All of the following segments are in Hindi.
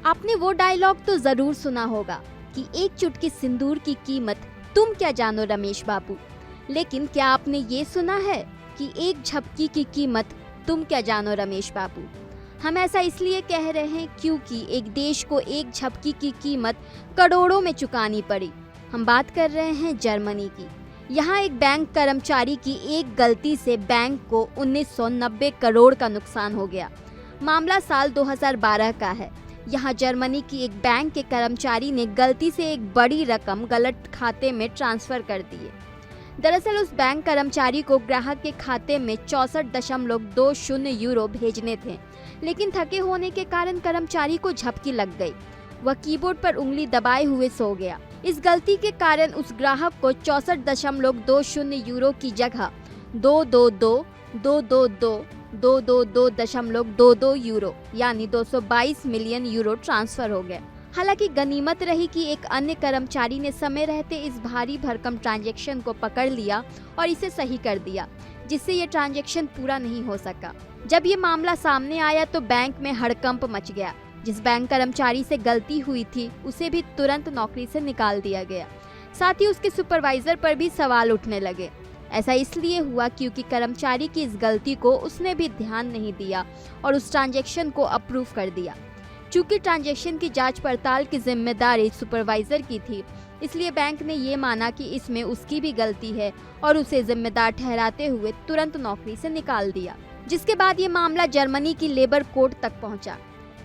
आपने वो डायलॉग तो जरूर सुना होगा कि एक चुटकी सिंदूर की कीमत तुम क्या जानो रमेश बाबू। लेकिन क्या आपने ये सुना है कि एक झपकी की कीमत तुम क्या जानो रमेश बाबू। हम ऐसा इसलिए कह रहे हैं क्योंकि एक देश को एक झपकी की कीमत करोड़ों में चुकानी पड़ी। हम बात कर रहे हैं जर्मनी की। यहाँ एक बैंक कर्मचारी की एक गलती से बैंक को 1990 करोड़ का नुकसान हो गया। मामला साल 2012 का है। यहाँ जर्मनी की एक बैंक के कर्मचारी ने गलती से एक बड़ी रकम गलत खाते में ट्रांसफर कर दी है। दरअसल उस बैंक कर्मचारी को ग्राहक के खाते में 64.20 यूरो भेजने थे, लेकिन थके होने के कारण कर्मचारी को झपकी लग गई। वह कीबोर्ड पर उंगली दबाए हुए सो गया। इस गलती के कारण उस ग्राहक को 64.20 यूरो की जगह 222 यूरो यानी 222 मिलियन यूरो ट्रांसफर हो गए। हालांकि गनीमत रही कि एक अन्य कर्मचारी ने समय रहते इस भारी भरकम ट्रांजैक्शन को पकड़ लिया और इसे सही कर दिया, जिससे ये ट्रांजैक्शन पूरा नहीं हो सका। जब ये मामला सामने आया तो बैंक में हड़कंप मच गया। जिस बैंक कर्मचारी से गलती हुई थी उसे भी तुरंत नौकरी से निकाल दिया गया। साथ ही उसके सुपरवाइजर पर भी सवाल उठने लगे। ऐसा इसलिए हुआ क्योंकि कर्मचारी की इस गलती को उसने भी ध्यान नहीं दिया और उस ट्रांजैक्शन को अप्रूव कर दिया। चूंकि ट्रांजैक्शन की जांच पड़ताल की जिम्मेदारी सुपरवाइजर की थी, इसलिए बैंक ने ये माना कि इसमें उसकी भी गलती है और उसे जिम्मेदार ठहराते हुए तुरंत नौकरी से निकाल दिया। जिसके बाद ये मामला जर्मनी की लेबर कोर्ट तक पहुंचा।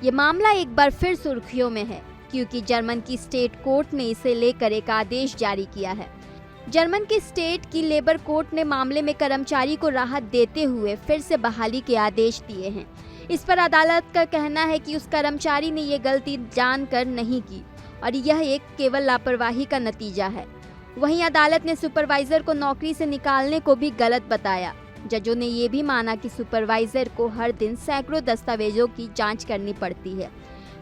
ये मामला एक बार फिर सुर्खियों में है क्योंकि जर्मन की स्टेट कोर्ट ने इसे लेकर एक आदेश जारी किया है। जर्मन की स्टेट की लेबर कोर्ट ने मामले में कर्मचारी को राहत देते हुए फिर से बहाली के आदेश दिए हैं। इस पर अदालत का कहना है कि उस कर्मचारी ने ये गलती जानकर नहीं की और यह एक केवल लापरवाही का नतीजा है। वहीं अदालत ने सुपरवाइजर को नौकरी से निकालने को भी गलत बताया। जजों ने ये भी माना कि सुपरवाइजर को हर दिन सैकड़ों दस्तावेजों की जांच करनी पड़ती है।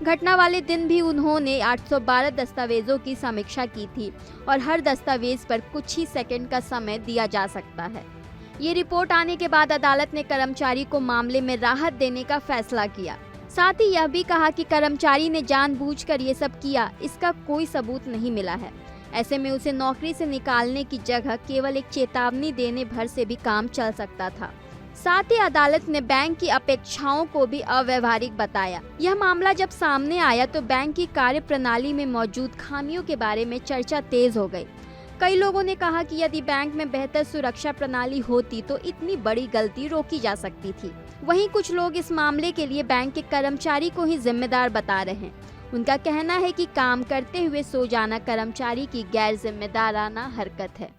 घटना वाले दिन भी उन्होंने 812 दस्तावेजों की समीक्षा की थी और हर दस्तावेज पर कुछ ही सेकंड का समय दिया जा सकता है। ये रिपोर्ट आने के बाद अदालत ने कर्मचारी को मामले में राहत देने का फैसला किया। साथ ही यह भी कहा कि कर्मचारी ने जानबूझकर ये सब किया, इसका कोई सबूत नहीं मिला है। ऐसे में उसे नौकरी से निकालने की जगह केवल एक चेतावनी देने भर से भी काम चल सकता था। साथ ही अदालत ने बैंक की अपेक्षाओं को भी अव्यवहारिक बताया। यह मामला जब सामने आया तो बैंक की कार्यप्रणाली में मौजूद खामियों के बारे में चर्चा तेज हो गई। कई लोगों ने कहा कि यदि बैंक में बेहतर सुरक्षा प्रणाली होती तो इतनी बड़ी गलती रोकी जा सकती थी। वहीं कुछ लोग इस मामले के लिए बैंक के कर्मचारी को ही जिम्मेदार बता रहे हैं। उनका कहना है कि काम करते हुए सो जाना कर्मचारी की गैर जिम्मेदाराना हरकत है।